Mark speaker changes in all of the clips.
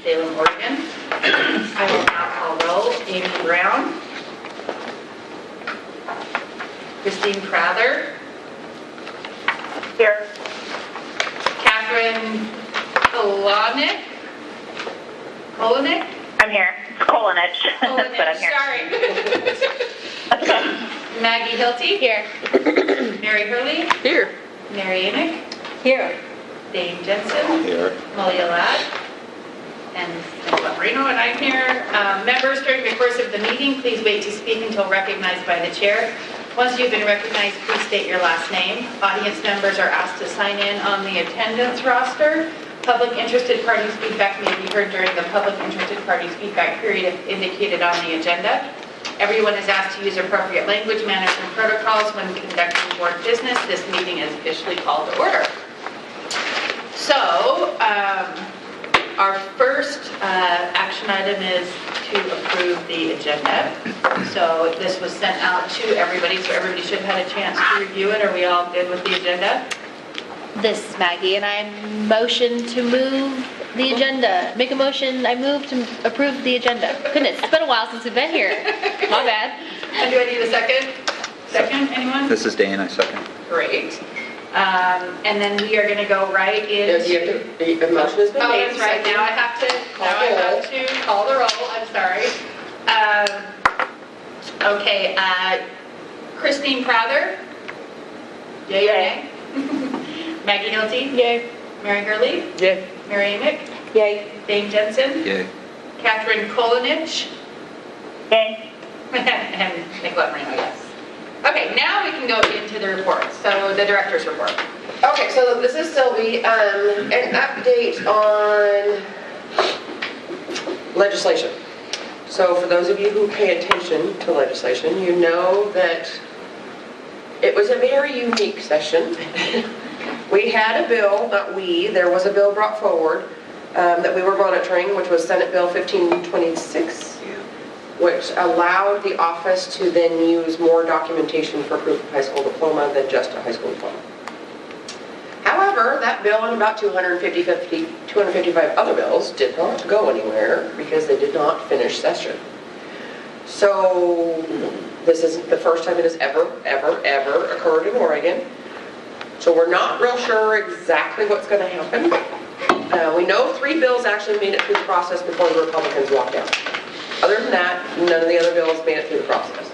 Speaker 1: Salem, Oregon. I will now call roll. Amy Brown. Christine Prather.
Speaker 2: Here.
Speaker 1: Catherine Kolonik.
Speaker 2: I'm here. Kolanich. But I'm here.
Speaker 1: Sorry. Maggie Hilty.
Speaker 2: Here.
Speaker 1: Mary Hurley.
Speaker 3: Here.
Speaker 1: Mary Amick.
Speaker 2: Here.
Speaker 1: Dave Jensen.
Speaker 4: Here.
Speaker 1: Malia Ladd. And Nicola Marino, and I'm here. Members, during the course of the meeting, please wait to speak until recognized by the chair. Once you've been recognized, please state your last name. Audience members are asked to sign in on the attendance roster. Public interested parties' feedback may be heard during the public interested parties' feedback period if indicated on the agenda. Everyone is asked to use appropriate language, manners, and protocols when conducting board business. This meeting is officially called to order. So, our first action item is to approve the agenda. So this was sent out to everybody, so everybody should have had a chance to review it. Are we all good with the agenda?
Speaker 5: This is Maggie, and I motion to move the agenda. Make a motion, I move to approve the agenda. Goodness, it's been a while since we've been here. My bad.
Speaker 1: And do I need a second? Second, anyone?
Speaker 4: This is Dane, I second.
Speaker 1: Great. And then we are going to go right into...
Speaker 3: The motion has been made.
Speaker 1: that's right. Now I have to call the roll. I'm sorry. Okay. Christine Prather. Yay or nay? Maggie Hilty.
Speaker 5: Yay.
Speaker 1: Mary Hurley.
Speaker 3: Yay.
Speaker 1: Mary Amick.
Speaker 2: Yay.
Speaker 1: Dave Jensen.
Speaker 4: Yay.
Speaker 1: Catherine Kolanich.
Speaker 2: Yay.
Speaker 1: And Nicola Marino, yes. Okay, now we can go into the reports. So the director's report.
Speaker 3: Okay, so this is Sylvie. An update on legislation. So for those of you who pay attention to legislation, you know that it was a very unique session. We had a bill, there was a bill brought forward that we were monitoring, which was Senate Bill 1526, which allowed the office to then use more documentation for proof of high school diploma than just a high school diploma. However, that bill and about 255 other bills did not go anywhere because they did not finish session. So this isn't the first time it has ever occurred in Oregon. So we're not real sure exactly what's going to happen. We know 3 bills actually made it through the process before the Republicans walked out. Other than that, none of the other bills made it through the process.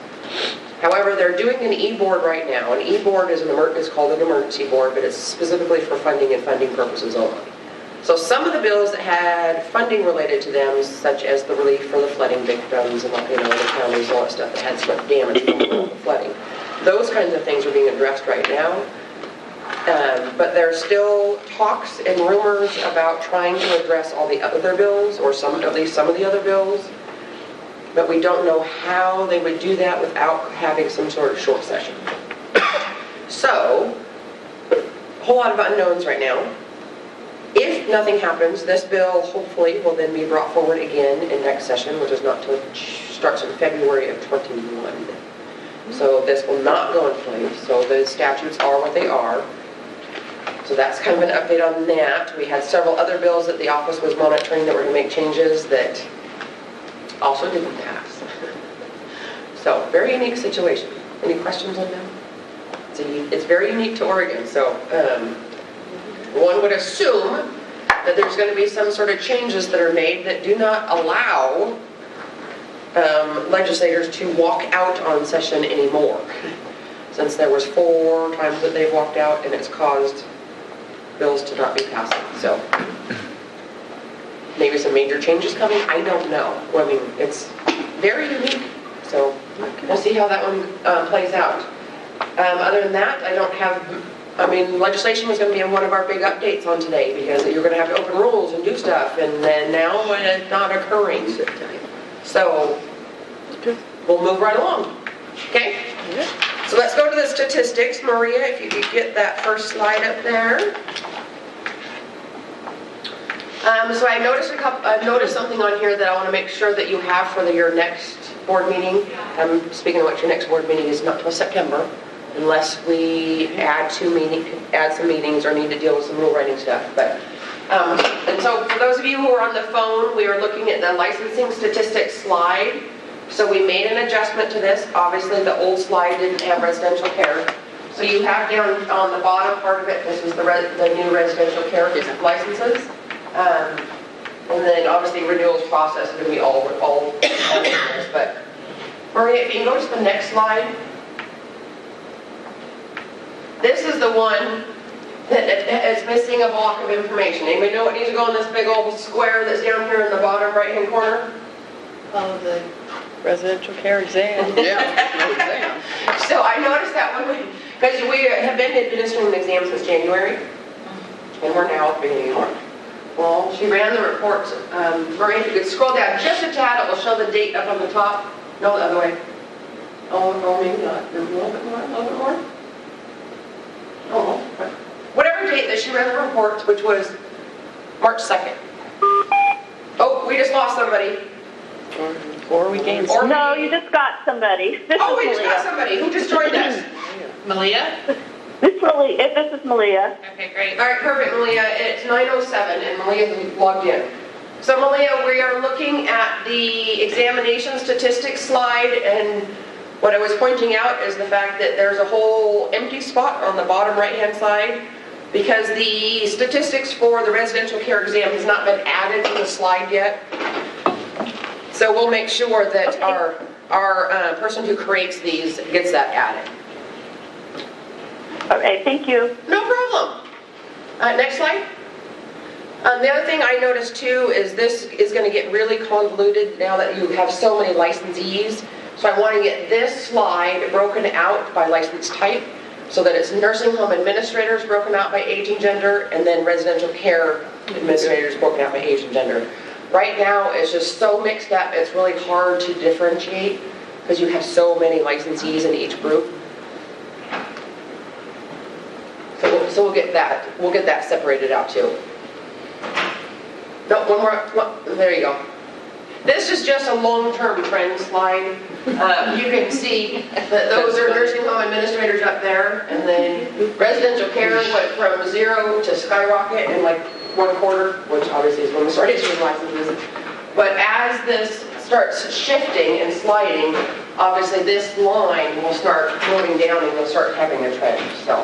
Speaker 3: However, they're doing an e-board right now. An e-board is called an emergency board, but it's specifically for funding and funding purposes only. So some of the bills that had funding related to them, such as the relief for the flooding victims and the counties, all that stuff that had some damage from the flooding, those kinds of things are being addressed right now. But there's still talks and rumors about trying to address all the other bills, or at least some of the other bills. But we don't know how they would do that without having some sort of short session. So, a whole lot of unknowns right now. If nothing happens, this bill hopefully will then be brought forward again in next session, which is not till starts in February of 21. So this will not go in place. So the statutes are what they are. So that's kind of an update on that. We had several other bills that the office was monitoring that were going to make changes that also didn't pass. So, very unique situation. Any questions on that? It's very unique to Oregon. So, one would assume that there's going to be some sort of changes that are made that do not allow legislators to walk out on session anymore. Since there was 4 times that they've walked out and it's caused bills to not be passing. So, maybe some major changes coming, I don't know. I mean, it's very unique, so we'll see how that one plays out. Other than that, legislation was going to be one of our big updates on today because you're going to have to open rules and do stuff, and then now it's not occurring. So, we'll move right along. Okay? So let's go to the statistics. Maria, if you could get that first slide up there. So I noticed something on here that I want to make sure that you have for your next board meeting. Speaking of which, your next board meeting is not till September, unless we add some meetings or need to deal with some rule writing stuff. But And so for those of you who are on the phone, we are looking at the licensing statistics slide. So we made an adjustment to this. Obviously, the old slide didn't have residential care. So you have down on the bottom part of it, this is the new residential care licenses. And then obviously renewals process is going to be all this. But Maria, if you can go to the next slide. This is the one that is missing a block of information. Anybody know what needs to go in this big old square that's down here in the bottom right-hand corner?
Speaker 4: Oh, the residential care exam.
Speaker 6: Yeah.
Speaker 3: So I noticed that one, because we have been administering an exam since January, and we're now at the beginning of March. Well, she ran the reports. Maria, if you could scroll down just a tad, it will show the date up on the top. No, the other way. Oh, maybe not. A little bit more. Oh, whatever date that she ran the reports, which was March 2nd. Oh, we just lost somebody.
Speaker 4: Or we gained
Speaker 3: Or-
Speaker 2: No, you just got somebody. This
Speaker 3: Oh, we
Speaker 2: is
Speaker 3: just got
Speaker 2: Malia.
Speaker 3: somebody. Who just joined us?
Speaker 1: Malia?
Speaker 2: This is Malia.
Speaker 1: Okay, great.
Speaker 3: All right, perfect, Malia. It's 9:07 and Malia's logged in. So Malia, we are looking at the examination statistics slide, and what I was pointing out is the fact that there's a whole empty spot on the bottom right-hand side because the statistics for the residential care exam has not been added to the slide yet. So we'll make sure that our person who creates these gets that added.
Speaker 2: Okay, thank you.
Speaker 3: No problem. Next slide. The other thing I noticed too is this is going to get really convoluted now that you have so many licensees. So I want to get this slide broken out by license type so that it's nursing home administrators broken out by age and gender, and then residential care administrators broken out by age and gender. Right now it's just so mixed up, it's really hard to differentiate because you have so many licensees in each group. So we'll get that separated out too. No, one more, there you go. This is just a long-term trend slide. You can see that those are nursing home administrators up there, and then residential care went from 0 to skyrocket in like 1 quarter, which obviously is when we started issuing licenses. But as this starts shifting and sliding, obviously this line will start moving down and you'll start having a trend. So.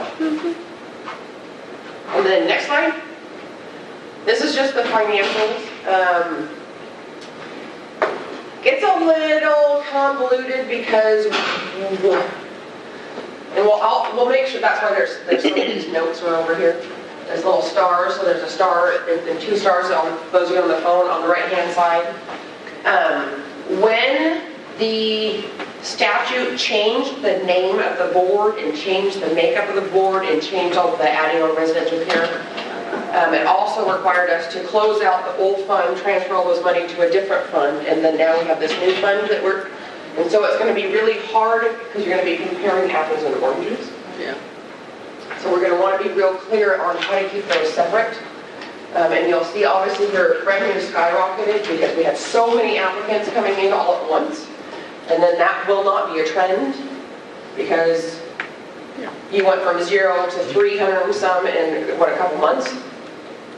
Speaker 3: And then next slide. This is just the financials. It's a little convoluted because, and we'll make sure that's why there's some of these notes are over here. There's little stars, so there's a star and 2 stars on those of you on the phone on the right-hand side. When the statute changed the name of the board and changed the makeup of the board and changed all the adding on residential care, it also required us to close out the old fund, transfer all those money to a different fund, and then now we have this new fund that and so it's going to be really hard because you're going to be comparing apples and oranges.
Speaker 6: Yeah.
Speaker 3: So we're going to want to be real clear on how to keep those separate. And you'll see obviously your revenue skyrocketed because we had so many applicants coming in all at once. And then that will not be a trend because you went from 0 to 300 and some in a couple months.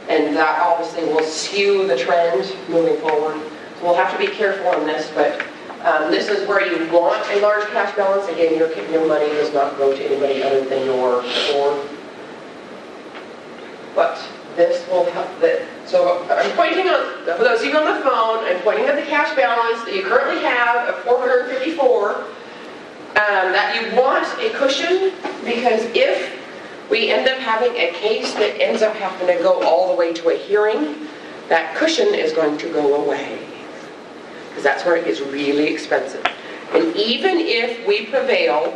Speaker 3: And that obviously will skew the trend moving forward. So we'll have to be careful on this, but this is where you want a large cash balance. Again, your money does not go to anybody other than your board. But this will help. So I'm pointing on, for those of you on the phone, I'm pointing at the cash balance that you currently have of 454, that you want a cushion, because if we end up having a case that ends up having to go all the way to a hearing, that cushion is going to go away. Because that's where it gets really expensive. And even if we prevail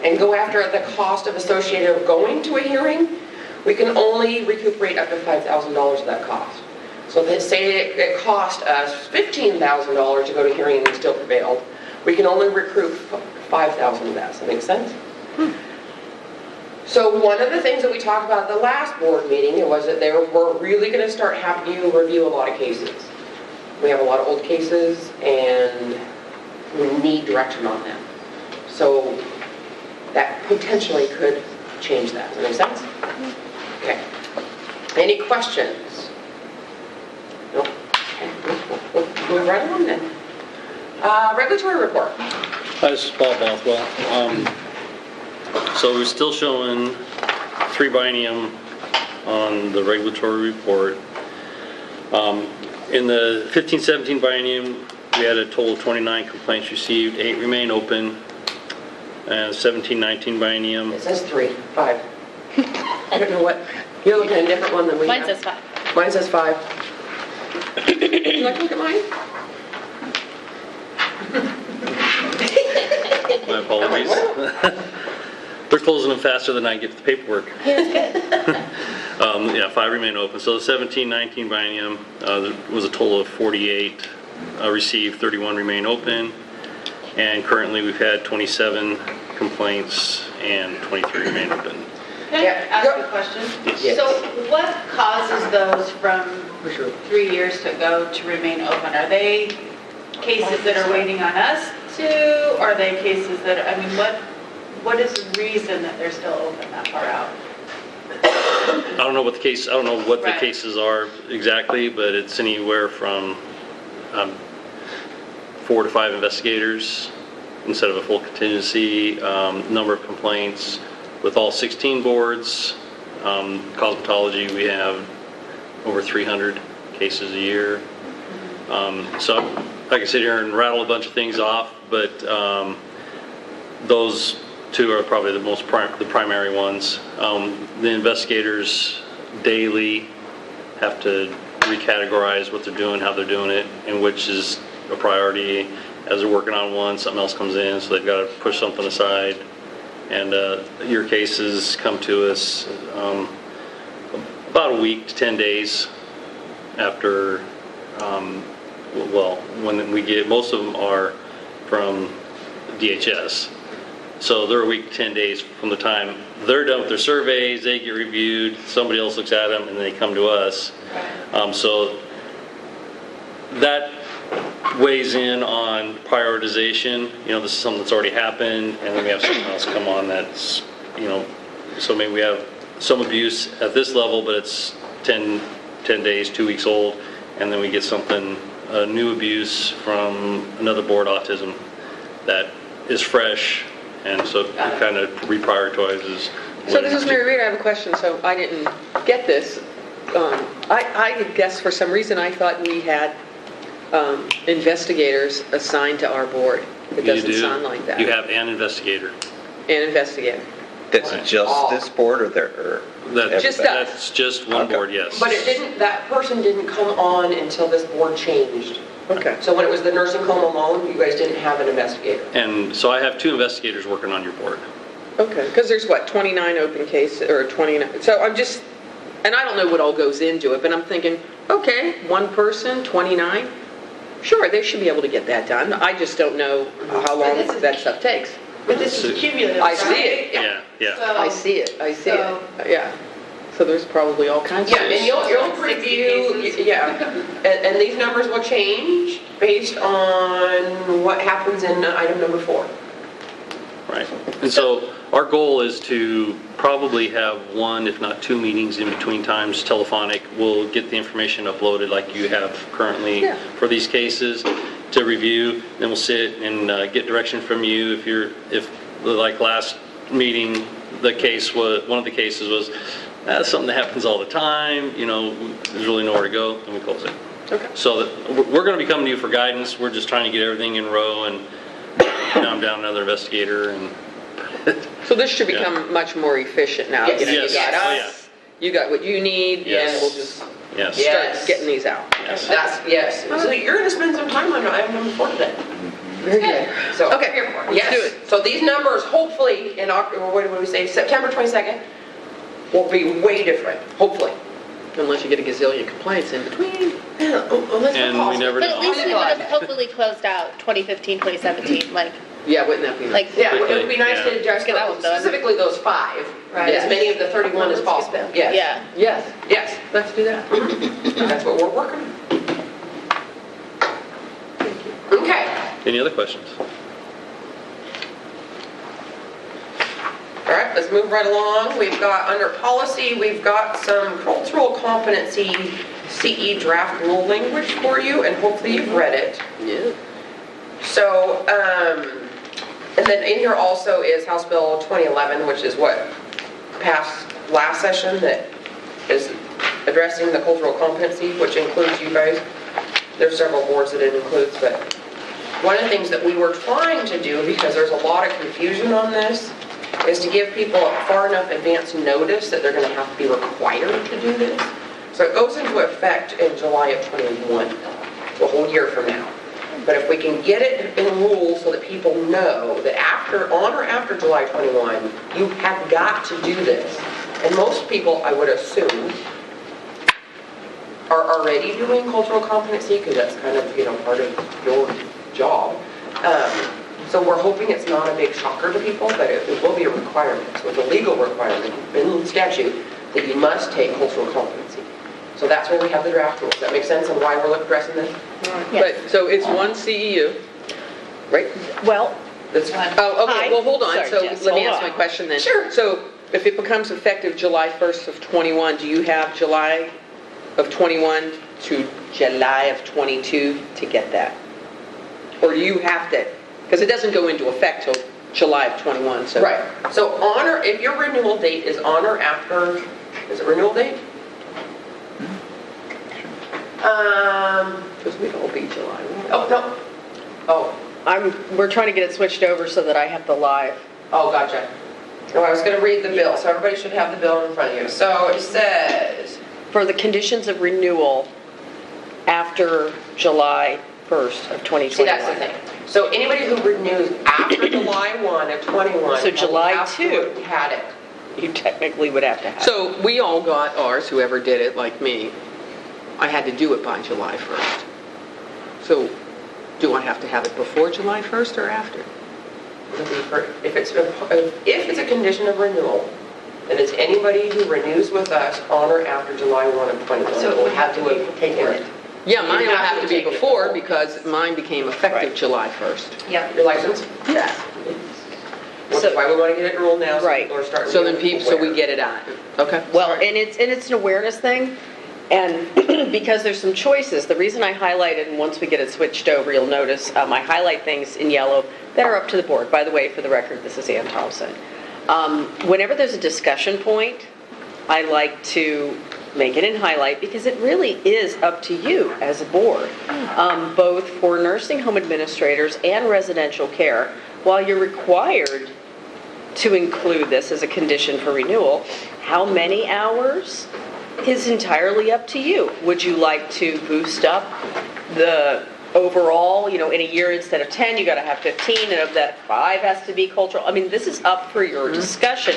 Speaker 3: and go after the cost associated with going to a hearing, we can only recuperate up to $5,000 of that cost. So let's say it cost us $15,000 to go to hearing and we still prevailed. We can only recoup $5,000 of that. Does that make sense? So one of the things that we talked about at the last board meeting was that we're really going to start having you review a lot of cases. We have a lot of old cases and we need direction on them. So that potentially could change that. Does that make sense? Okay. Any questions? move right along then. Regulatory report.
Speaker 6: Hi, this is Paul Bothwell. So we're still showing 3 biennium on the regulatory report. In the 15-17 biennium, we had a total of 29 complaints received, 8 remain open. And 17-19 biennium,
Speaker 3: It says 5. I don't know what, you're looking at a different one than we
Speaker 5: Mine
Speaker 3: have.
Speaker 5: says 5.
Speaker 3: Mine says 5. Would you like to look at mine?
Speaker 6: my apologies. They're closing them faster than I get the paperwork. Yeah, 5 remain open. So the 17-19 biennium, there was a total of 48 received, 31 remain open. And currently we've had 27 complaints and 23 remain open.
Speaker 1: Can I ask a question?
Speaker 3: Yes.
Speaker 1: So what causes those from 3 years ago to remain open? Are they cases that are waiting on us to, or are they cases that, I mean, what is the reason that they're still open that far out?
Speaker 6: I don't know what the
Speaker 1: Right.
Speaker 6: cases are exactly, but it's anywhere from 4 to 5 investigators instead of a full contingency, number of complaints with all 16 boards. Cosmetology, we have over 300 cases a year. So I can sit here and rattle a bunch of things off, but those 2 are probably the primary ones. The investigators daily have to recategorize what they're doing, how they're doing it, and which is a priority. As they're working on one, something else comes in, so they've got to push something aside. And your cases come to us about a week to 10 days after, when we get, most of them are from DHS. So they're a week to 10 days from the time they're done with their surveys, they get reviewed, somebody else looks at them, and they come to us. So that weighs in on prioritization. This is something that's already happened, and then we have something else come on that's, so maybe we have some abuse at this level, but it's 10 days, 2 weeks old, and then we get something, new abuse from another board, autism, that is fresh, and so it kind of reprioritizes.
Speaker 4: So this is Mary Reed. I have a question. So I didn't get this. I guess for some reason I thought we had investigators assigned to our board. It doesn't sound like that.
Speaker 6: You have an investigator.
Speaker 4: An investigator.
Speaker 7: That's just this board, or
Speaker 4: Just us.
Speaker 6: That's just one
Speaker 7: Okay.
Speaker 6: board, yes.
Speaker 3: But that person didn't come on until this board changed.
Speaker 4: Okay.
Speaker 3: So when it was the nursing home alone, you guys didn't have an investigator.
Speaker 6: And so I have 2 investigators working on your board.
Speaker 4: Okay. Because there's 29 open cases, or 29. So I'm just, and I don't know what all goes into it, but I'm thinking, okay, 1 person, 29. Sure, they should be able to get that done. I just don't know how long that stuff takes.
Speaker 1: But this is cumulative,
Speaker 4: I see
Speaker 1: right?
Speaker 4: it.
Speaker 6: Yeah.
Speaker 1: So-
Speaker 4: I see it. Yeah. So there's probably all kinds of.
Speaker 3: Yeah, and you'll
Speaker 1: 60
Speaker 3: review,
Speaker 1: cases.
Speaker 3: yeah, and these numbers will change based on what happens in item number 4.
Speaker 6: Right. And so our goal is to probably have 1, if not 2 meetings in between times, telephonic. We'll get the information uploaded like you have currently for these cases to review. Then we'll sit and get direction from you. If like last meeting, one of the cases was, that's something that happens all the time, there's really nowhere to go, and we close it.
Speaker 4: Okay.
Speaker 6: So we're going to be coming to you for guidance. We're just trying to get everything in row, and now I'm down another investigator. And
Speaker 4: So this should become much more efficient now.
Speaker 3: Yes.
Speaker 4: You
Speaker 6: Yes.
Speaker 4: got
Speaker 6: Oh,
Speaker 4: us, you got what you need,
Speaker 6: Yes.
Speaker 4: and we'll just
Speaker 6: yes.
Speaker 3: Yes.
Speaker 4: start getting these out.
Speaker 6: Yes.
Speaker 3: Yes. So you're going to spend some time on item number 4 today.
Speaker 4: Very good.
Speaker 3: So,
Speaker 4: Okay, let's
Speaker 3: yes.
Speaker 4: do it.
Speaker 3: So these numbers, hopefully, in what do we say, September 22nd, will be way different, hopefully.
Speaker 4: Unless you get a gazillion complaints in between.
Speaker 3: Unless
Speaker 6: And we never
Speaker 5: But
Speaker 6: know.
Speaker 5: at least we would have hopefully closed out 2015, 2017,
Speaker 4: Yeah, wouldn't that be nice?
Speaker 3: Yeah, it would be nice to
Speaker 6: Yeah.
Speaker 3: address
Speaker 5: Get that one done.
Speaker 3: specifically those 5,
Speaker 1: Right.
Speaker 3: as many of the 31 as possible. Yes.
Speaker 5: yeah.
Speaker 4: Yes,
Speaker 3: Yes,
Speaker 4: let's do that.
Speaker 3: that's what we're working on. Okay.
Speaker 6: Any other questions?
Speaker 3: All right, let's move right along. We've got, under policy, we've got some cultural competency CE draft rule language for you, and hopefully you've read it.
Speaker 4: Yeah.
Speaker 3: So, and then in here also is House Bill 2011, which is what passed last session, that is addressing the cultural competency, which includes you guys. There's several boards that it includes, but one of the things that we were trying to do, because there's a lot of confusion on this, is to give people far enough advance notice that they're going to have to be required to do this. So it goes into effect in July of 21, so a whole year from now. But if we can get it in rules so that people know that on or after July 21, you have got to do this. And most people, I would assume, are already doing cultural competency, because that's kind of, part of your job. So we're hoping it's not a big shocker to people, but it will be a requirement. So it's a legal requirement in statute that you must take cultural competency. So that's where we have the draft rules. Does that make sense on why we're addressing this?
Speaker 4: But, so it's one CEU, right?
Speaker 2: Well,
Speaker 3: That's fine.
Speaker 4: Oh, okay, well, hold on,
Speaker 2: Sorry,
Speaker 4: so
Speaker 2: Jess,
Speaker 4: let me
Speaker 2: hold
Speaker 4: answer my
Speaker 2: on.
Speaker 4: question then.
Speaker 3: Sure.
Speaker 4: So if it becomes effective July 1st of 21, do you have July of 21 to July of 22 to get that? Or do you have to, because it doesn't go into effect till July of 21, so.
Speaker 3: Right. So if your renewal date is on or after, is it renewal date?
Speaker 4: Because we'd all be July 1.
Speaker 3: Oh, no. Oh,
Speaker 8: We're trying to get it switched over so that I have the live.
Speaker 3: gotcha. No, I was going to read the bill, so everybody should have the bill in front of you. So it says,
Speaker 8: For the conditions of renewal after July 1st of 2021.
Speaker 3: see, that's the thing. So anybody who renews after July 1 of 21.
Speaker 8: So July
Speaker 3: have to
Speaker 8: 2.
Speaker 3: have had it.
Speaker 8: You technically would have to have.
Speaker 4: So we all got ours, whoever did it, like me. I had to do it by July 1st. So do I have to have it before July 1st or after?
Speaker 3: If it's a condition of renewal, then it's anybody who renews with us on or after July 1 of 21.
Speaker 1: So it would have to be
Speaker 3: taken
Speaker 1: before.
Speaker 3: it.
Speaker 4: Yeah, mine
Speaker 3: You
Speaker 4: will
Speaker 3: have
Speaker 4: have
Speaker 3: to
Speaker 4: to be
Speaker 3: take it
Speaker 4: before
Speaker 3: before.
Speaker 4: because mine became effective
Speaker 8: Right.
Speaker 4: July 1st.
Speaker 1: Yep.
Speaker 3: Your license?
Speaker 4: Yes.
Speaker 3: Which is why we want to get it ruled now, so
Speaker 8: Right.
Speaker 3: people are starting.
Speaker 4: So then
Speaker 3: being
Speaker 4: so we
Speaker 3: aware.
Speaker 4: get it on. Okay.
Speaker 8: Well, and it's an awareness thing, and because there's some choices, the reason I highlighted, and once we get it switched over, you'll notice I highlight things in yellow that are up to the board. By the way, for the record, this is Ann Thompson. Whenever there's a discussion point, I like to make it in highlight because it really is up to you as a board, both for nursing home administrators and residential care. While you're required to include this as a condition for renewal, how many hours is entirely up to you. Would you like to boost up the overall, in a year instead of 10, you got to have 15, and of that 5 has to be cultural. I mean, this is up for your discussion.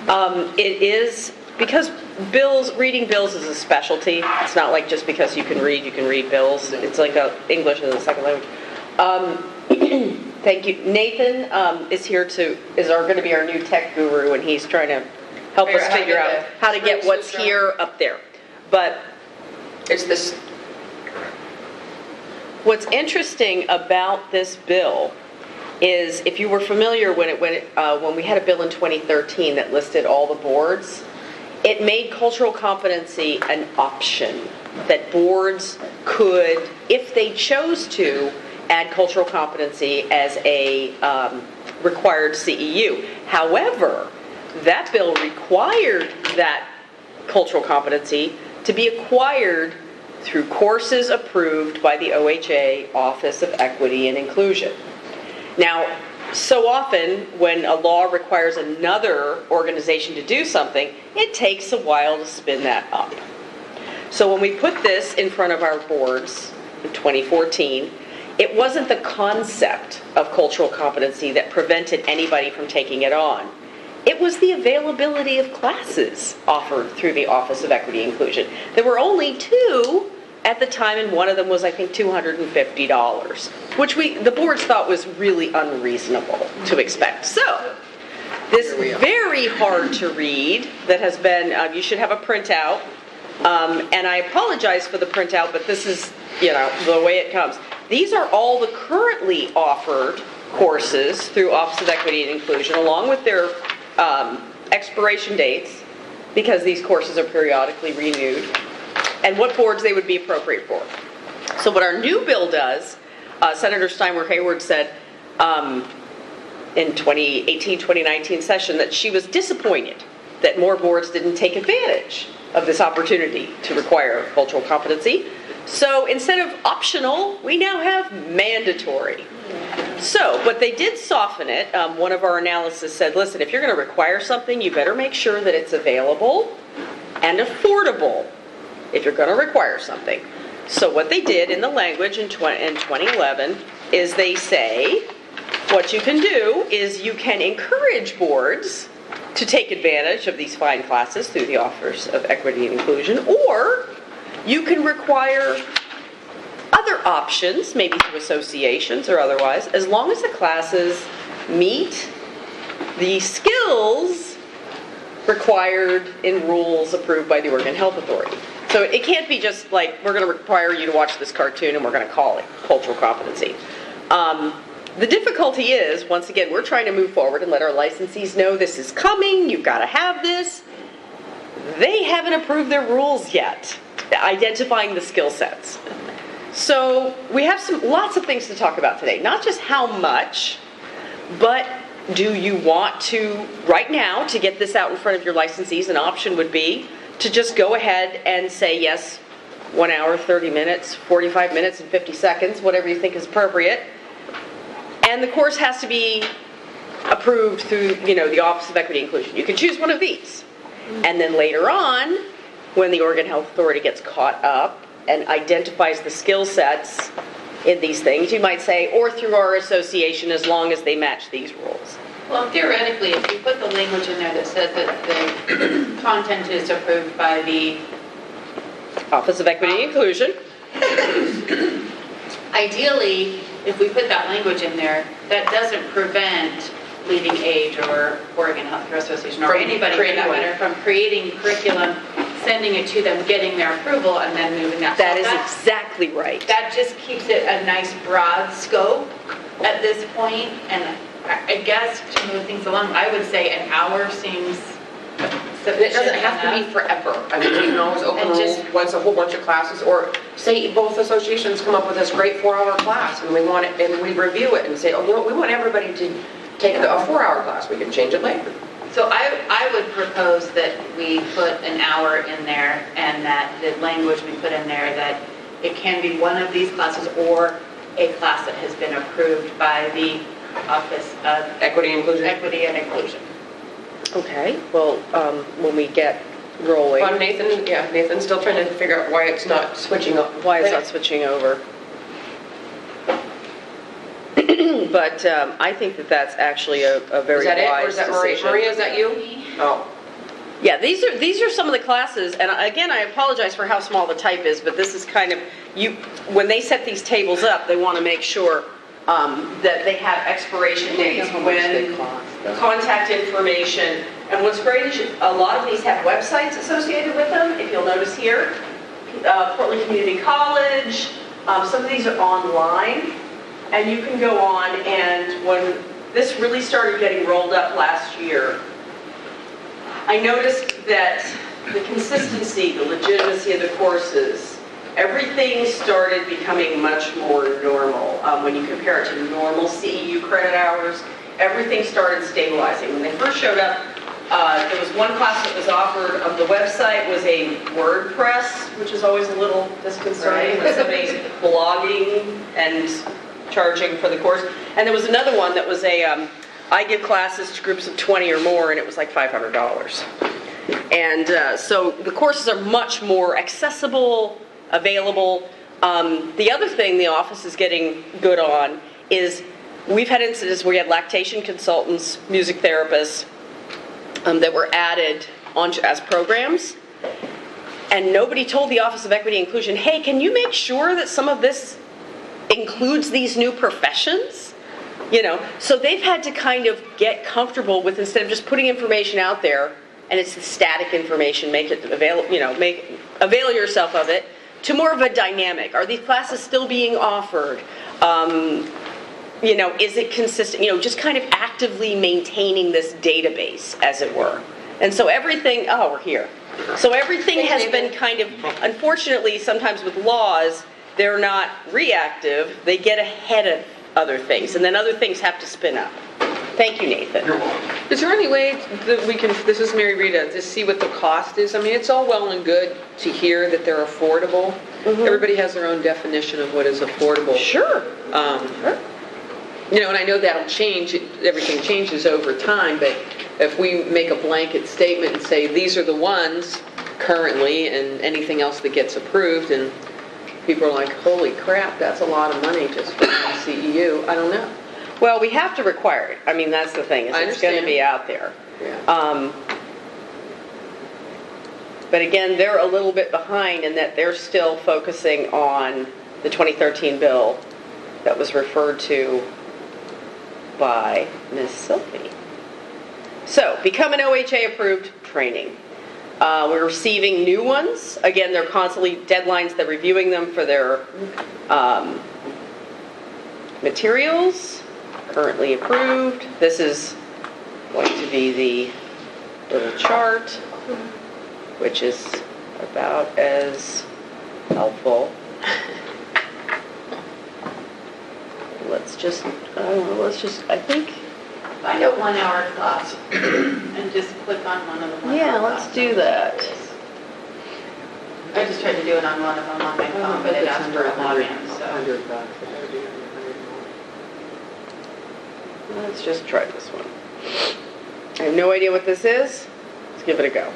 Speaker 8: It is, because reading bills is a specialty. It's not like just because you can read bills. It's like English as a second language. Thank you. Nathan is going to be our new tech guru, and he's trying to help us figure out how to get what's here up there. But
Speaker 3: It's this,
Speaker 8: what's interesting about this bill is, if you were familiar when we had a bill in 2013 that listed all the boards, it made cultural competency an option that boards could, if they chose to, add cultural competency as a required CEU. However, that bill required that cultural competency to be acquired through courses approved by the OHA Office of Equity and Inclusion. Now, so often when a law requires another organization to do something, it takes a while to spin that up. So when we put this in front of our boards in 2014, it wasn't the concept of cultural competency that prevented anybody from taking it on. It was the availability of classes offered through the Office of Equity and Inclusion. There were only 2 at the time, and one of them was, I think, $250, which the boards thought was really unreasonable to expect. So, this very hard to read that has been, you should have a printout, and I apologize for the printout, but this is, the way it comes. These are all the currently offered courses through Office of Equity and Inclusion, along with their expiration dates, because these courses are periodically renewed. and what boards they would be appropriate for. So what our new bill does, Senator Steinberg Hayward said in 2018-2019 session that she was disappointed that more boards didn't take advantage of this opportunity to require cultural competency. So instead of optional, we now have mandatory. So, but they did soften it. One of our analysis said, listen, if you're going to require something, you better make sure that it's available and affordable if you're going to require something. So what they did in the language in 2011 is they say, what you can do is you can encourage boards to take advantage of these fine classes through the Office of Equity and Inclusion, or you can require other options, maybe through associations or otherwise, as long as the classes meet the skills required in rules approved by the Oregon Health Authority. So it can't be just like, we're going to require you to watch this cartoon and we're going to call it cultural competency. The difficulty is, once again, we're trying to move forward and let our licensees know this is coming, you've got to have this. They haven't approved their rules yet, identifying the skill sets. So we have lots of things to talk about today. Not just how much, but do you want to, right now, to get this out in front of your licensees, an option would be to just go ahead and say, yes, 1 hour, 30 minutes, 45 minutes, and 50 seconds, whatever you think is appropriate. And the course has to be approved through, the Office of Equity and Inclusion. You can choose one of these. And then later on, when the Oregon Health Authority gets caught up and identifies the skill sets in these things, you might say, or through our association, as long as they match these rules.
Speaker 1: Well, theoretically, if you put the language in there that says that the content is approved by the
Speaker 8: Office of Equity and Inclusion.
Speaker 1: Ideally, if we put that language in there, that doesn't prevent Leading Age or Oregon Healthcare Association or anybody for that matter from creating curriculum, sending it to them, getting their approval, and then moving that.
Speaker 8: That is exactly right.
Speaker 1: That just keeps it a nice broad scope at this point, and I guess to move things along, I would say an hour seems sufficient.
Speaker 3: It doesn't have to be forever. I mean, we can always open rules once a whole bunch of classes, or say both associations come up with this great 4-hour class, and we want it, and we review it and say, we want everybody to take a 4-hour class. We can change it later.
Speaker 1: So I would propose that we put an hour in there, and that the language we put in there that it can be one of these classes or a class that has been approved by the Office of
Speaker 3: Equity and Inclusion.
Speaker 1: Equity and Inclusion.
Speaker 8: Okay, well, when we get rolling.
Speaker 3: Well, Nathan's still trying to figure out why it's not switching up.
Speaker 8: Why it's not switching over. But I think that that's actually a very wise decision. Is that it, or is that
Speaker 3: Maria, is that you? Oh.
Speaker 8: Yeah, these are some of the classes, and again, I apologize for how small the type is, but this is kind of, when they set these tables up, they want to make sure that they have expiration dates, when contact information, and what's great is a lot of these have websites associated with them, if you'll notice here. Portland Community College, some of these are online, and you can go on, and when this really started getting rolled up last year, I noticed that the consistency, the legitimacy of the courses, everything started becoming much more normal. When you compare it to normal CEU credit hours, everything started stabilizing. When they first showed up, there was one class that was offered on the website was a WordPress, which is always a little disconcerting when somebody's blogging and charging for the course. And there was another one that was I give classes to groups of 20 or more, and it was like $500. And so the courses are much more accessible, available. The other thing the office is getting good on is we've had incidents where we had lactation consultants, music therapists that were added on as programs. And nobody told the Office of Equity and Inclusion, hey, can you make sure that some of this includes these new professions? So they've had to kind of get comfortable with, instead of just putting information out there, and it's the static information, make it avail yourself of it, to more of a dynamic. Are these classes still being offered? Is it consistent? Just kind of actively maintaining this database, as it were. And so everything, we're here. So everything has been kind of, unfortunately, sometimes with laws, they're not reactive, they get ahead of other things, and then other things have to spin up. Thank you, Nathan.
Speaker 4: Is there any way that we can, this is Mary Rita, to see what the cost is? I mean, it's all well and good to hear that they're affordable. Everybody has their own definition of what is affordable.
Speaker 8: Sure.
Speaker 4: You know, and I know that'll change, everything changes over time, but if we make a blanket statement and say, these are the ones currently, and anything else that gets approved, and people are like, holy crap, that's a lot of money just for the CEU, I don't know.
Speaker 8: Well, we have to require it. I mean, that's the thing, is
Speaker 4: I
Speaker 8: it's going to
Speaker 4: understand.
Speaker 8: be out there.
Speaker 4: Yeah.
Speaker 8: But again, they're a little bit behind in that they're still focusing on the 2013 bill that was referred to by Ms. Sylvie. So, become an OHA-approved training. We're receiving new ones. Again, they're constantly deadlines, they're reviewing them for their materials, currently approved. This is going to be the little chart, which is about as helpful. Let's just, I think,
Speaker 1: Find a 1 hour class and just click on one of the 1 hour
Speaker 8: yeah, let's
Speaker 1: classes.
Speaker 8: do that.
Speaker 1: I just tried to do it on one of them on my phone, but it asked for a login, so.
Speaker 8: Let's just try this one. I have no idea what this is. Let's give it a go.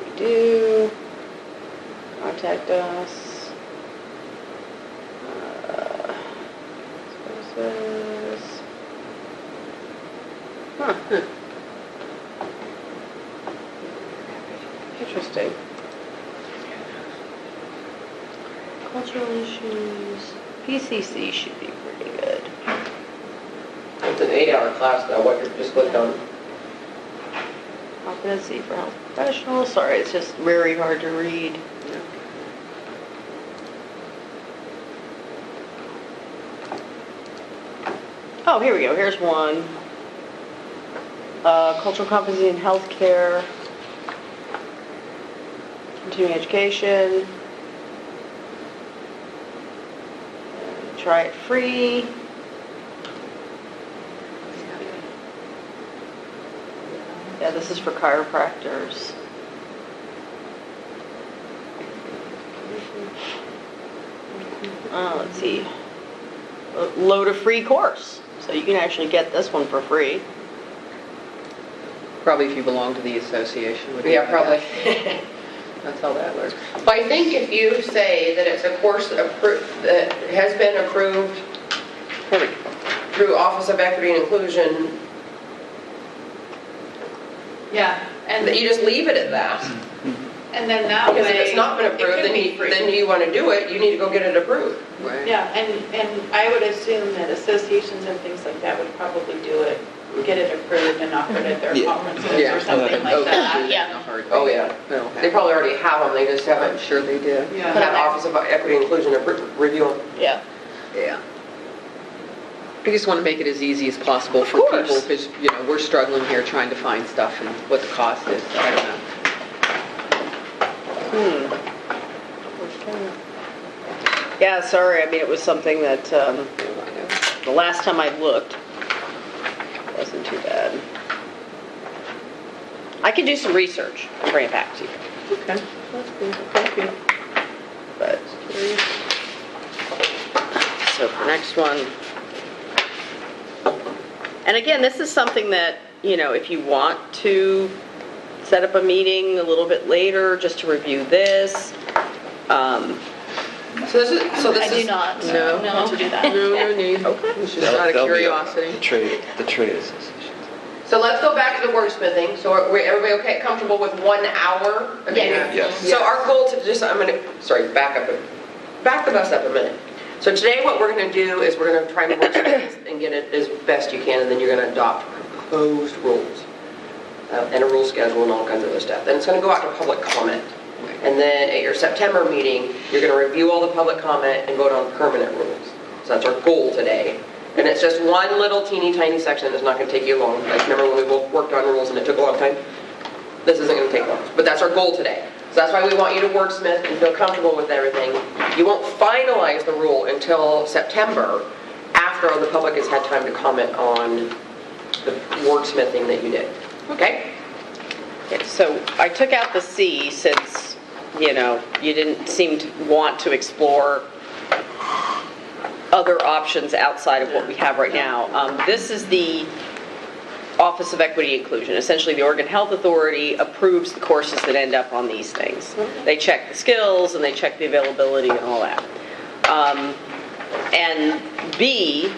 Speaker 8: We do. Contact us. Services. Huh. Interesting. Cultural issues. PCC should be pretty good.
Speaker 3: It's an 8-hour class though, what you're just clicked on.
Speaker 8: Competency for health professionals. Sorry, it's just very hard to read. Oh, here we go. Here's one. Cultural competency in healthcare. Continuing education. Try it free. Yeah, this is for chiropractors. Let's see. Load a free course. So you can actually get this one for free.
Speaker 4: Probably if you belong to the association. would
Speaker 3: Yeah,
Speaker 4: be-
Speaker 3: probably.
Speaker 4: That's how that works.
Speaker 3: But I think if you say that it's a course that has been approved through Office of Equity and Inclusion,
Speaker 1: Yeah, and
Speaker 3: that you just leave it at that.
Speaker 1: then that way.
Speaker 3: Because if it's not been
Speaker 1: it
Speaker 3: approved,
Speaker 1: could be free.
Speaker 3: then you want to do it, you need to go get it approved.
Speaker 4: Right.
Speaker 1: Yeah, and I would assume that associations and things like that would probably do it, get it approved and offer it at their conferences
Speaker 4: Yeah.
Speaker 1: or something like that.
Speaker 5: Yeah.
Speaker 3: Oh, yeah. They probably already have them, they just
Speaker 4: I'm
Speaker 3: haven't
Speaker 4: sure they do.
Speaker 1: Yeah.
Speaker 3: had Office of Equity and Inclusion review them.
Speaker 8: Yeah.
Speaker 4: Yeah. I just want to make it as easy as possible for people,
Speaker 8: course.
Speaker 4: because, you know, we're struggling here trying to find stuff and what the cost is, so I don't know.
Speaker 8: Yeah, sorry. I mean, it was something that the last time I looked wasn't too bad. I can do some research and bring it back to you.
Speaker 4: Okay, that's good, thank you.
Speaker 8: But so for next one. And again, this is something that, you know, if you want to set up a meeting a little bit later just to review this.
Speaker 3: So this
Speaker 5: I do
Speaker 3: is,
Speaker 5: not
Speaker 4: No.
Speaker 5: want to do that.
Speaker 4: No need.
Speaker 8: Okay.
Speaker 4: It's just out of
Speaker 7: That'll be
Speaker 4: curiosity.
Speaker 7: The trade association.
Speaker 3: so let's go back to the wordsmithing. So are everybody okay, comfortable with 1 hour? a meeting?
Speaker 7: Yes.
Speaker 3: So our goal to just, back the bus up a minute. So today what we're going to do is we're going to try and wordsmith and get it as best you can, and then you're going to adopt proposed rules and a rule schedule and all kinds of other stuff. Then it's going to go out to public comment. And then at your September meeting, you're going to review all the public comment and vote on permanent rules. So that's our goal today. And it's just one little teeny tiny section that's not going to take you long. Like, remember when we both worked on rules and it took a long time? This isn't going to take long, but that's our goal today. So that's why we want you to wordsmith and feel comfortable with everything. You won't finalize the rule until September, after the public has had time to comment on the wordsmithing that you did. Okay?
Speaker 8: Okay, so I took out the C since, you didn't seem to want to explore other options outside of what we have right now. This is the Office of Equity Inclusion. Essentially, the Oregon Health Authority approves the courses that end up on these things. They check the skills and they check the availability and all that. And B,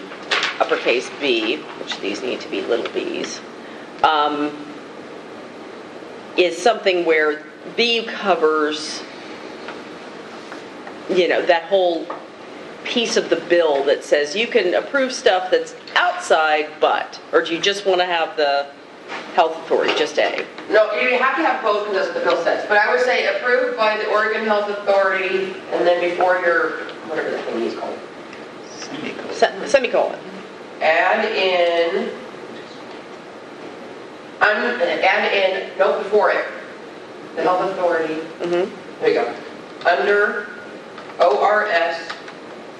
Speaker 8: uppercase B, which these need to be little b's, is something where B covers, that whole piece of the bill that says you can approve stuff that's outside, or do you just want to have the health authority, just A?
Speaker 3: No, you have to have both because that's what the bill says. But I would say approved by the Oregon Health Authority, and then before your, whatever the thing is called.
Speaker 8: Semicolon.
Speaker 3: Add in, no, before it, the health authority. There you go. Under ORS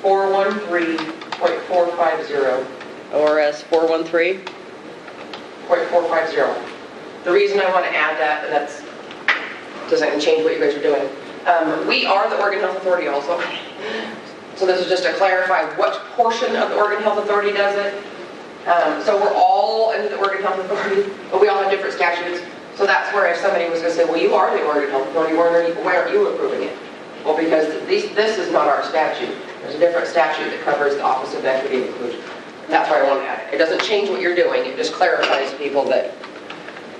Speaker 3: 413.450.
Speaker 8: ORS 413?
Speaker 3: .450. The reason I want to add that, doesn't change what you guys are doing. We are the Oregon Health Authority also. So this is just to clarify what portion of the Oregon Health Authority does it. So we're all under the Oregon Health Authority, but we all have different statutes. So that's where if somebody was going to say, well, you are the Oregon Health Authority, why aren't you approving it? Well, because this is not our statute. There's a different statute that covers the Office of Equity and Inclusion. That's why I want to add it. It doesn't change what you're doing. It just clarifies to people that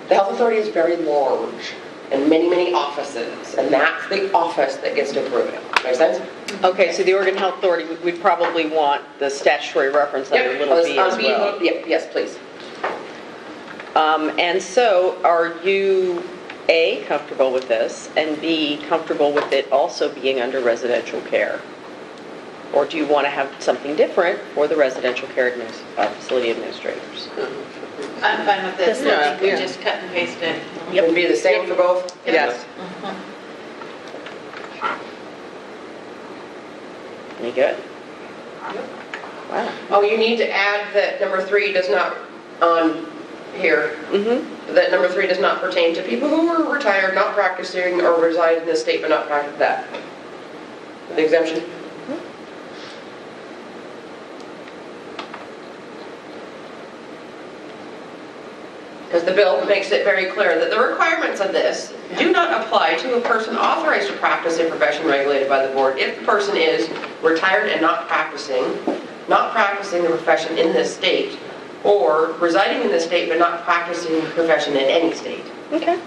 Speaker 3: the Health Authority is very large and many, many offices, and that's the office that gets to approve it. Make sense?
Speaker 8: Okay, so the Oregon Health Authority, we'd probably want the statutory reference under little b as well.
Speaker 3: Yep, yes, please.
Speaker 8: And so, are you, A, comfortable with this, and B, comfortable with it also being under residential care? Or do you want to have something different for the residential care facility administrators?
Speaker 1: I'm fine with this.
Speaker 8: Yeah,
Speaker 1: I think we just cut and paste it.
Speaker 3: It would be the same for both?
Speaker 8: Yes. Any good? Wow.
Speaker 3: Oh, you need to add that number 3 does not, on here, that number 3 does not pertain to people who are retired, not practicing, or reside in this state but not practice that. The exemption. Because the bill makes it very clear that the requirements of this do not apply to a person authorized to practice a profession regulated by the board if the person is retired and not practicing the profession in this state, or residing in this state but not practicing the profession in any state.
Speaker 8: Okay.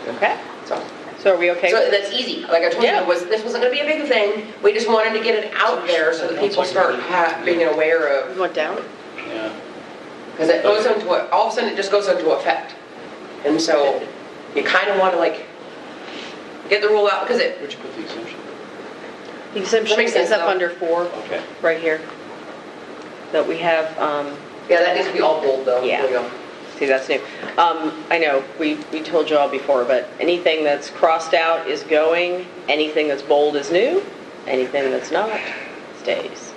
Speaker 8: Okay. So are we okay?
Speaker 3: So that's easy. Like I told you, this wasn't going to be a big thing. We just wanted to get it out there so that people start being aware of.
Speaker 8: You want down?
Speaker 6: Yeah.
Speaker 3: Because it goes into all of a sudden it just goes into effect, and so you kind of want to get the rule out because it.
Speaker 6: Where'd you put the exemption?
Speaker 8: The exemption
Speaker 3: That makes sense,
Speaker 8: is up
Speaker 3: though.
Speaker 8: under 4,
Speaker 6: Okay.
Speaker 8: right here. That we have,
Speaker 3: Yeah, that needs to be all bold though.
Speaker 8: Yeah.
Speaker 3: There we go.
Speaker 8: see, that's new. I know, we told you all before, but anything that's crossed out is going, anything that's bold is new, anything that's not stays.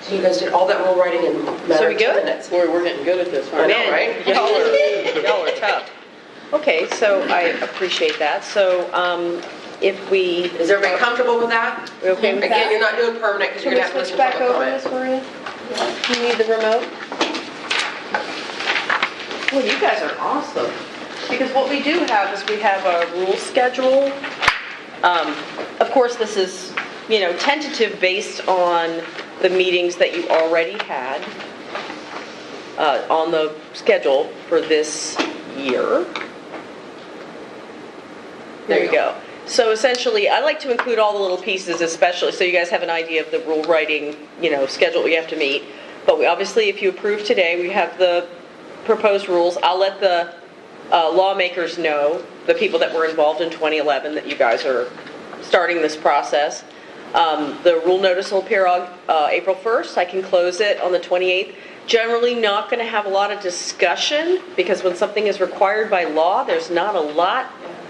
Speaker 3: So you guys did all that rule writing in a matter
Speaker 8: So we
Speaker 3: of 10
Speaker 8: good?
Speaker 3: minutes.
Speaker 4: Boy, we're getting good at this,
Speaker 3: I
Speaker 4: aren't
Speaker 3: know,
Speaker 4: we?
Speaker 3: right?
Speaker 8: Y'all are tough. Okay, so I appreciate that. So if we,
Speaker 3: Is everybody comfortable with that?
Speaker 8: we okay with that?
Speaker 3: Again, you're not doing permanent because
Speaker 8: Can
Speaker 3: you're
Speaker 8: we
Speaker 3: going to have to
Speaker 8: switch
Speaker 3: listen to
Speaker 8: back
Speaker 3: public
Speaker 8: over,
Speaker 3: comment.
Speaker 8: Miss Maria? You need the remote? Well, you guys are awesome. Because what we do have is we have a rule schedule. Of course, this is, tentative based on the meetings that you already had on the schedule for this year. There you go. So essentially, I like to include all the little pieces, especially so you guys have an idea of the rule writing, schedule we have to meet. But we obviously, if you approve today, we have the proposed rules. I'll let the lawmakers know, the people that were involved in 2011, that you guys are starting this process. The rule notice will appear on April 1st. I can close it on the 28th. Generally not going to have a lot of discussion because when something is required by law, there's not a lot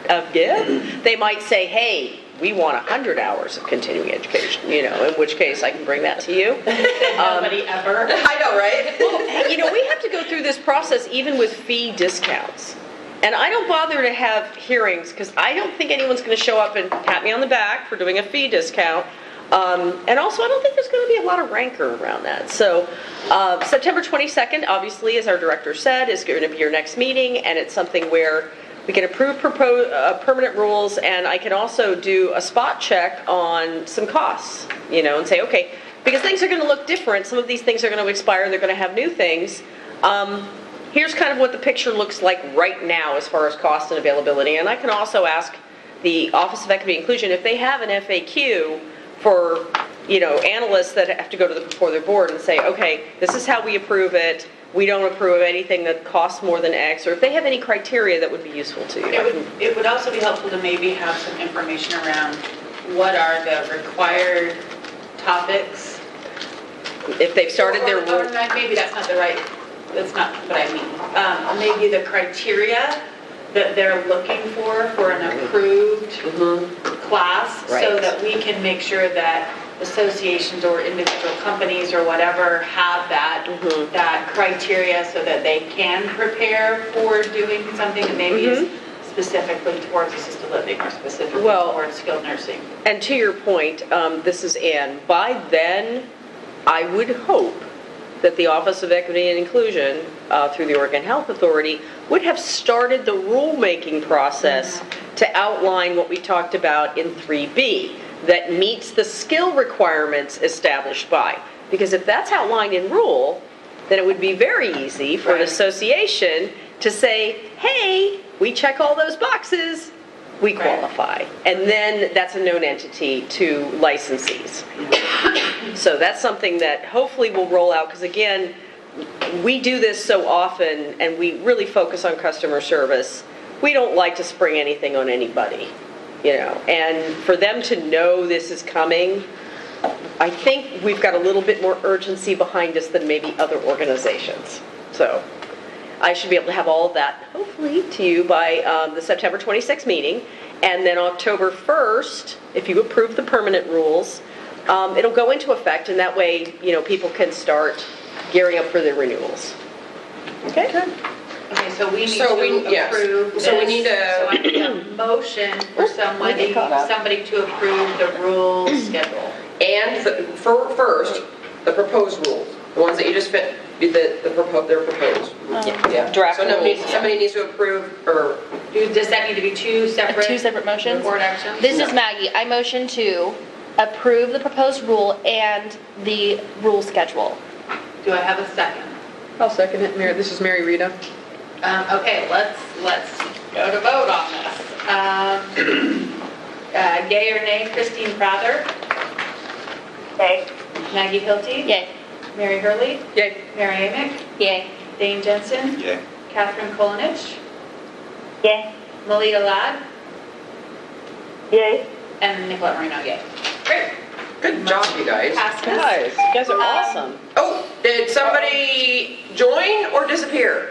Speaker 8: of give. They might say, hey, we want 100 hours of continuing education, in which case I can bring that to you.
Speaker 1: Nobody ever.
Speaker 3: I know, right?
Speaker 8: Well, we have to go through this process even with fee discounts. And I don't bother to have hearings because I don't think anyone's going to show up and pat me on the back for doing a fee discount. And also, I don't think there's going to be a lot of rancor around that. So September 22nd, obviously, as our director said, is going to be your next meeting. And it's something where we can approve permanent rules. And I can also do a spot check on some costs, and say, okay, because things are going to look different. Some of these things are going to expire. They're going to have new things. Here's kind of what the picture looks like right now as far as cost and availability. And I can also ask the Office of Equity and Inclusion if they have an FAQ for, analysts that have to go before their board and say, okay, this is how we approve it. We don't approve anything that costs more than X, or if they have any criteria that would be useful to you.
Speaker 1: It would also be helpful to maybe have some information around what are the required topics.
Speaker 8: If they've started their
Speaker 1: Or
Speaker 8: rule.
Speaker 1: maybe that's not what I mean. Maybe the criteria that they're looking for an approved class, so
Speaker 8: Right.
Speaker 1: that we can make sure that associations or individual companies or whatever have that criteria so that they can prepare for doing something that maybe is specifically towards assisted living or specifically towards skilled nursing.
Speaker 8: And to your point, this is Ann, by then, I would hope that the Office of Equity and Inclusion, through the Oregon Health Authority, would have started the rulemaking process to outline what we talked about in 3B, that meets the skill requirements established by. Because if that's outlined in rule, then it would be very easy for an association to say, hey, we check all those boxes, we qualify. And then that's a known entity to licensees. So that's something that hopefully will roll out, because again, we do this so often and we really focus on customer service. We don't like to spring anything on anybody, and for them to know this is coming, I think we've got a little bit more urgency behind us than maybe other organizations. So I should be able to have all of that, hopefully, to you by the September 26th meeting. And then October 1st, if you approve the permanent rules, it'll go into effect, and that way, people can start gearing up for their renewals. Okay?
Speaker 1: Okay, so we need
Speaker 3: So we-
Speaker 1: to
Speaker 3: yes.
Speaker 1: approve this.
Speaker 3: So we need
Speaker 1: So I need a motion for somebody to approve the rule schedule.
Speaker 3: And for first, the proposed rules, the ones that you just fit, they're proposed. Yeah.
Speaker 8: Draft
Speaker 3: So
Speaker 8: rules.
Speaker 3: somebody needs to approve, or
Speaker 1: Does that need to be two separate
Speaker 5: motions?
Speaker 1: board actions?
Speaker 5: This is Maggie. I motion to approve the proposed rule and the rule schedule.
Speaker 1: Do I have a second?
Speaker 4: I'll second it. This is Mary Rita.
Speaker 1: Okay, let's go to vote on this. Yay or nay, Christine Prather,
Speaker 2: Okay.
Speaker 1: Maggie Hilty,
Speaker 5: Yay.
Speaker 1: Mary Hurley,
Speaker 4: Yay.
Speaker 1: Mary Amick,
Speaker 5: Yay.
Speaker 1: Dane Jensen,
Speaker 7: Yay.
Speaker 1: Catherine Kolanich,
Speaker 2: Yay.
Speaker 1: Melita Ladd,
Speaker 2: Yay.
Speaker 1: and Nicolette Marino, yay. Great.
Speaker 3: good job, you guys.
Speaker 1: Passes.
Speaker 8: Guys, you guys are awesome.
Speaker 3: Oh, did somebody join or disappear?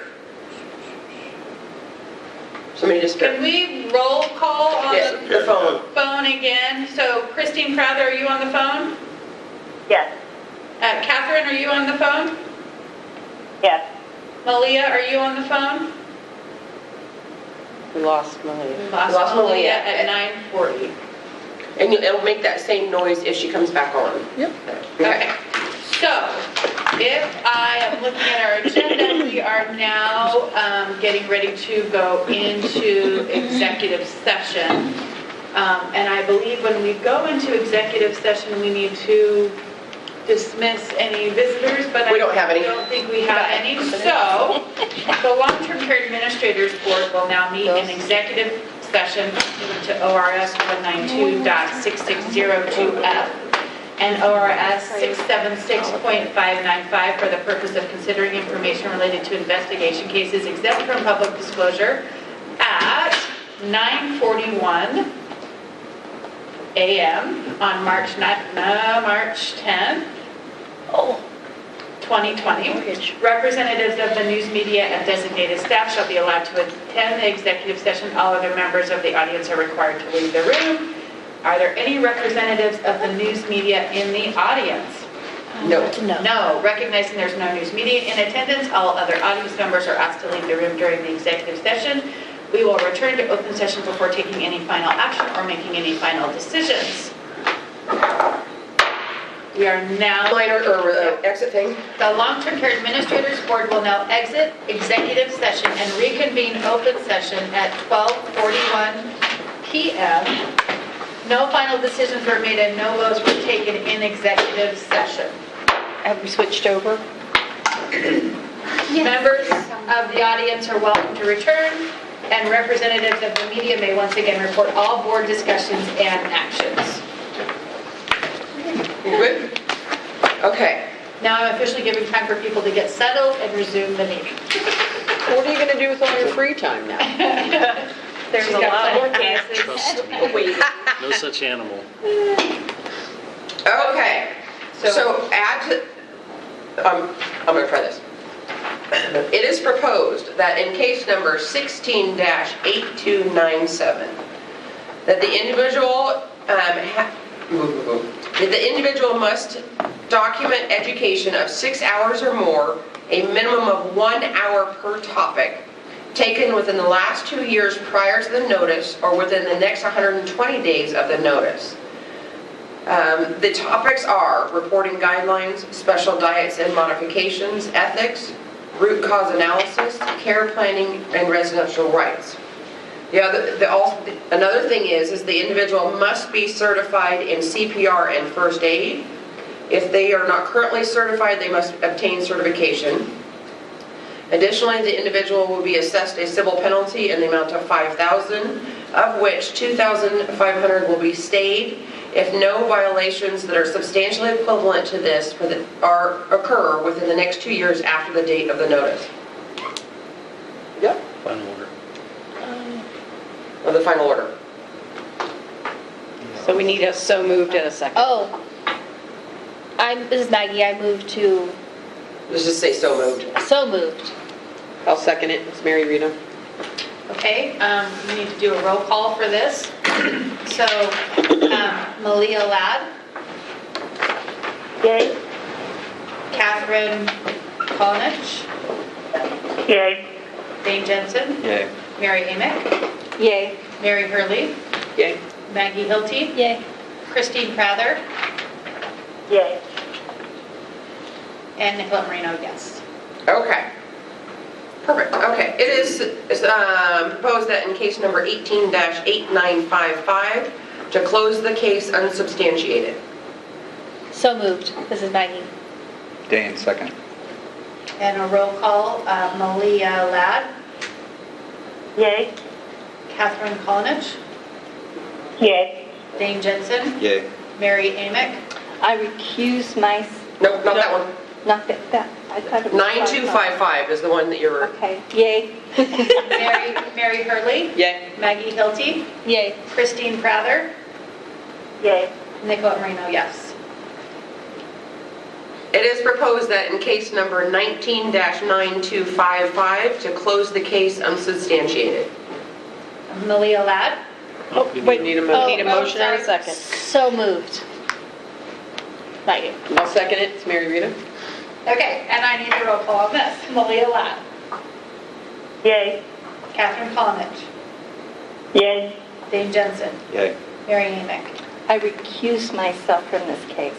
Speaker 3: Somebody
Speaker 1: Can
Speaker 3: disappeared.
Speaker 1: we roll call on
Speaker 3: Yeah,
Speaker 1: the
Speaker 3: the phone.
Speaker 1: phone again? So Christine Prather, are you on the phone?
Speaker 2: Yes.
Speaker 1: Catherine, are you on the phone?
Speaker 2: Yes.
Speaker 1: Malia, are you on the phone?
Speaker 8: We lost Malia.
Speaker 3: Lost Malia.
Speaker 1: At 9:40.
Speaker 3: And it'll make that same noise if she comes back on.
Speaker 4: Yep.
Speaker 1: Okay, so if I am looking at our agenda, we are now getting ready to go into executive session. And I believe when we go into executive session, we need to dismiss any visitors, but
Speaker 3: We don't have any.
Speaker 1: I don't think we have any. So the Long-Term Care Administrators Board will now meet in executive session to ORS 192.6602F and ORS 676.595 for the purpose of considering information related to investigation cases exempt from public disclosure at 9:41 a.m. on March 10th, 2020. Representatives of the news media and designated staff shall be allowed to attend the executive session. All other members of the audience are required to leave the room. Are there any representatives of the news media in the audience?
Speaker 3: No.
Speaker 1: No. Recognizing there's no news media in attendance, all other audience members are asked to leave the room during the executive session. We will return to open session before taking any final action or making any final decisions. We are now...
Speaker 3: Minor or exit thing?
Speaker 1: The Long-Term Care Administrators Board will now exit executive session and reconvene open session at 12:41 p.m. No final decisions were made and no votes were taken in executive session.
Speaker 8: Have we switched over?
Speaker 1: Members of the audience are welcome to return, and representatives of the media may once again report all board discussions and actions.
Speaker 3: You good? Okay.
Speaker 1: Now I'm officially giving time for people to get settled and resume the meeting.
Speaker 4: What are you going to do with all your free time now?
Speaker 1: There's a lot more cases.
Speaker 6: Trust me. No such animal.
Speaker 3: Okay. So add to, I'm going to try this. It is proposed that in case number 16-8297, that the individual must document education of 6 hours or more, a minimum of 1 hour per topic, taken within the last 2 years prior to the notice or within the next 120 days of the notice. The topics are reporting guidelines, special diets and modifications, ethics, root cause analysis, care planning, and residential rights. Another thing is the individual must be certified in CPR and first aid. If they are not currently certified, they must obtain certification. Additionally, the individual will be assessed a civil penalty in the amount of $5,000, of which $2,500 will be stayed if no violations that are substantially equivalent to this occur within the next 2 years after the date of the notice. Yep.
Speaker 6: Final order.
Speaker 3: Or the final order.
Speaker 8: So we need a so moved in a second.
Speaker 5: Oh, this is Maggie, I move to,
Speaker 3: Let's just say so moved.
Speaker 5: so moved.
Speaker 4: I'll second it. It's Mary Rita.
Speaker 1: Okay, we need to do a roll call for this. So, Malia Ladd,
Speaker 2: Yay.
Speaker 1: Catherine Kolnich,
Speaker 2: Yay.
Speaker 1: Dane Jensen,
Speaker 7: Yay.
Speaker 1: Mary Amick,
Speaker 2: Yay.
Speaker 1: Mary Hurley,
Speaker 4: Yay.
Speaker 1: Maggie Hilty,
Speaker 5: Yay.
Speaker 1: Christine Prather,
Speaker 2: Yay.
Speaker 1: and Nicolette Marino, yes.
Speaker 3: Okay. Perfect. Okay. It is proposed that in case number 18-8955, to close the case unsubstantiated.
Speaker 5: So moved. This is Maggie.
Speaker 7: Dane, second.
Speaker 1: And a roll call, Malia Ladd,
Speaker 2: Yay.
Speaker 1: Catherine Kolnich,
Speaker 2: Yay.
Speaker 1: Dane Jensen,
Speaker 7: Yay.
Speaker 1: Mary Amick,
Speaker 2: I recuse myself.
Speaker 3: Nope, not that one.
Speaker 2: Not that. I thought it was
Speaker 3: 9255 is the one that you're...
Speaker 2: Okay. Yay.
Speaker 1: Mary Hurley,
Speaker 4: Yay.
Speaker 1: Maggie Hilty,
Speaker 5: Yay.
Speaker 1: Christine Prather,
Speaker 2: Yay.
Speaker 1: Nicolette Marino, yes.
Speaker 3: It is proposed that in case number 19-9255, to close the case unsubstantiated.
Speaker 1: Malia Ladd,
Speaker 4: Oh, wait, need a motion.
Speaker 8: Need a motion and a
Speaker 1: sorry.
Speaker 8: second.
Speaker 5: So moved. Maggie.
Speaker 4: I'll second it. It's Mary Rita.
Speaker 1: okay, and I need a roll call on this. Malia Ladd,
Speaker 2: Yay.
Speaker 1: Catherine Kolnich,
Speaker 2: Yay.
Speaker 1: Dane Jensen,
Speaker 7: Yay.
Speaker 1: Mary Amick,
Speaker 2: I recuse myself from this case.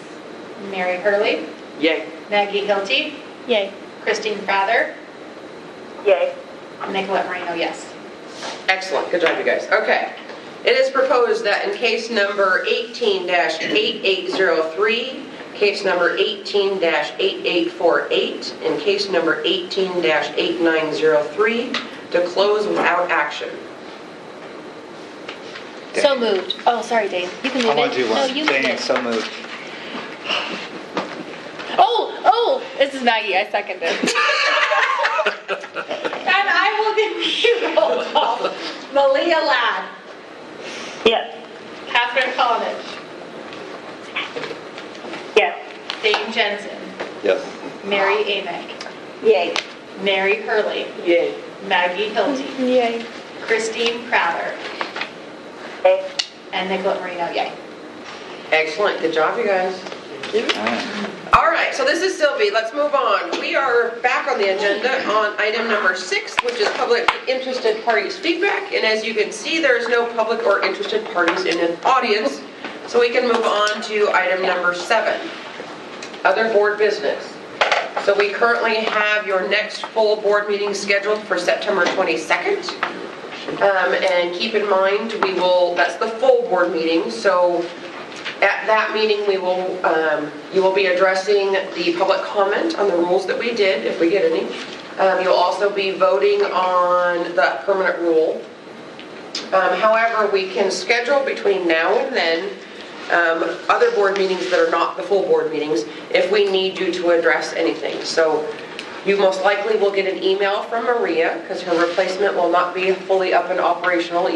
Speaker 1: Mary Hurley,
Speaker 4: Yay.
Speaker 1: Maggie Hilty,
Speaker 5: Yay.
Speaker 1: Christine Prather,
Speaker 2: Yay.
Speaker 1: Nicolette Marino, yes.
Speaker 3: Excellent. Good job, you guys. Okay. It is proposed that in case number 18-8803, case number 18-8848, and case number 18-8903, to close without action.
Speaker 5: So moved. Oh, sorry, Dave. You can move
Speaker 7: I want
Speaker 5: it.
Speaker 7: to do
Speaker 5: No,
Speaker 7: one.
Speaker 5: you moved
Speaker 7: Dane,
Speaker 5: it.
Speaker 7: so moved.
Speaker 5: Oh, this is Maggie. I second it.
Speaker 1: And I will give you a roll call. Malia Ladd,
Speaker 2: Yes.
Speaker 1: Catherine Collins,
Speaker 2: Yes.
Speaker 1: Dayton Jensen,
Speaker 7: Yes.
Speaker 1: Mary Amick,
Speaker 2: Yay.
Speaker 1: Mary Hurley,
Speaker 3: Yay.
Speaker 1: Maggie Hilty,
Speaker 5: Yay.
Speaker 1: Christine Prather,
Speaker 2: Yay.
Speaker 1: and Nicolette Marino, yay.
Speaker 3: Excellent, good job, you guys.
Speaker 7: All right.
Speaker 3: All right, so this is Sylvie, let's move on. We are back on the agenda on item number 6, which is public interested parties feedback. And as you can see, there's no public or interested parties in the audience. So we can move on to item number 7, other board business. So we currently have your next full board meeting scheduled for September 22nd. And keep in mind, that's the full board meeting, so at that meeting, you will be addressing the public comment on the rules that we did, if we get any. You'll also be voting on the permanent rule. However, we can schedule between now and then other board meetings that are not the full board meetings if we need you to address anything. So you most likely will get an email from Maria, because her replacement will not be fully up and operational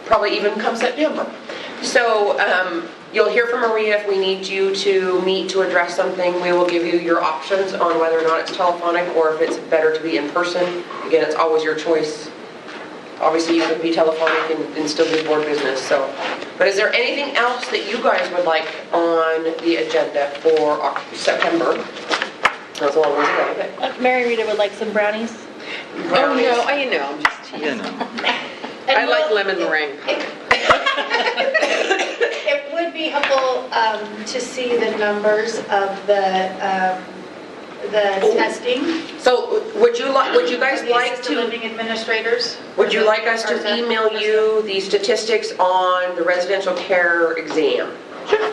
Speaker 3: probably even come September. So you'll hear from Maria if we need you to meet to address something. We will give you your options on whether or not it's telephonic or if it's better to be in person. Again, it's always your choice. Obviously, you can be telephonic and still do board business. But is there anything else that you guys would like on the agenda for September? That's a long ways away, but
Speaker 5: Mary Rita would like some brownies.
Speaker 4: Oh, no, I'm just
Speaker 7: You
Speaker 4: teasing.
Speaker 7: know.
Speaker 4: I like lemon meringue.
Speaker 1: It would be helpful to see the numbers of the testing.
Speaker 3: So would you guys
Speaker 1: of the
Speaker 3: like
Speaker 1: assisted
Speaker 3: to?
Speaker 1: living administrators?
Speaker 3: Would you like us to
Speaker 1: Or is that-
Speaker 3: email you the statistics on the residential care exam? Sure.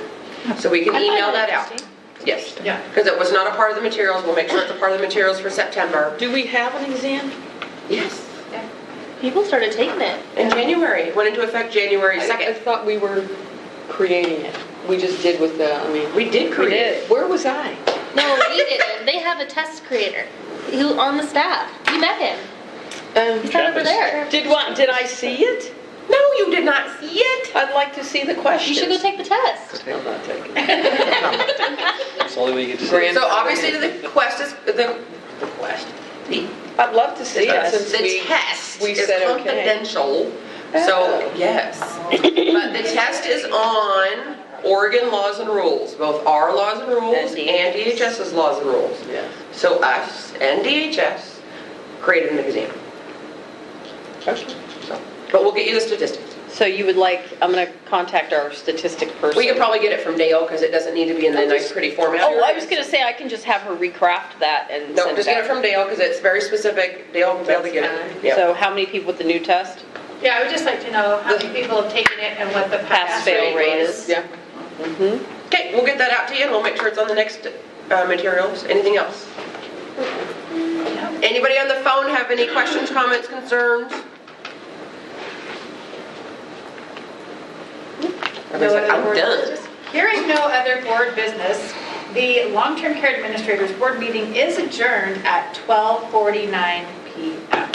Speaker 3: So we can
Speaker 5: I find
Speaker 3: email
Speaker 5: that
Speaker 3: that out.
Speaker 5: interesting.
Speaker 3: Yes.
Speaker 1: Yeah.
Speaker 3: Because it was not a part of the materials. We'll make sure it's a part of the materials for September.
Speaker 4: Do we have an exam?
Speaker 3: Yes.
Speaker 5: People started taking it.
Speaker 3: In January. It went into effect January
Speaker 4: I
Speaker 3: 2nd.
Speaker 4: thought we were creating it. We just did with
Speaker 3: We did create it.
Speaker 4: Where was I?
Speaker 5: No, we didn't. They have a test creator who on the staff. You met him. He's right over there.
Speaker 4: Did I see it?
Speaker 3: No, you did not see it.
Speaker 4: I'd like to see the
Speaker 5: You
Speaker 4: questions.
Speaker 5: should go take the test.
Speaker 4: I'm not taking it.
Speaker 7: That's the only way you get to see it.
Speaker 4: Grand-
Speaker 3: So obviously the
Speaker 4: I'd love to see it since
Speaker 3: the test
Speaker 4: we
Speaker 3: is
Speaker 4: said okay.
Speaker 3: confidential. So,
Speaker 4: Oh.
Speaker 3: yes. But the test is on Oregon laws and rules, both our laws and rules
Speaker 4: And
Speaker 3: and DHS's laws and rules.
Speaker 4: Yeah.
Speaker 3: So us and DHS created an exam. So, but we'll get you the statistics.
Speaker 8: So you would like, I'm going to contact our statistic person.
Speaker 3: We can probably get it from Dale because it doesn't need to be in the nice pretty format.
Speaker 8: Oh, I was going to say I can just have her recraft that and
Speaker 3: No,
Speaker 8: send
Speaker 3: just
Speaker 8: it
Speaker 3: get it
Speaker 8: out.
Speaker 3: from Dale because it's very specific. Dale will be able to get it. Yeah.
Speaker 8: So how many people with the new test?
Speaker 1: Yeah, I would just like to know how many people have taken it and what the
Speaker 8: Pass-fail rate is.
Speaker 4: Yeah.
Speaker 3: Okay, we'll get that out to you and we'll make sure it's on the next materials. Anything else? Anybody on the phone have any questions, comments, concerns?
Speaker 1: No other
Speaker 3: I'm
Speaker 1: board
Speaker 3: done.
Speaker 1: business? Hearing no other board business, the Long-Term Care Administrators Board meeting is adjourned at 12:49 p.m.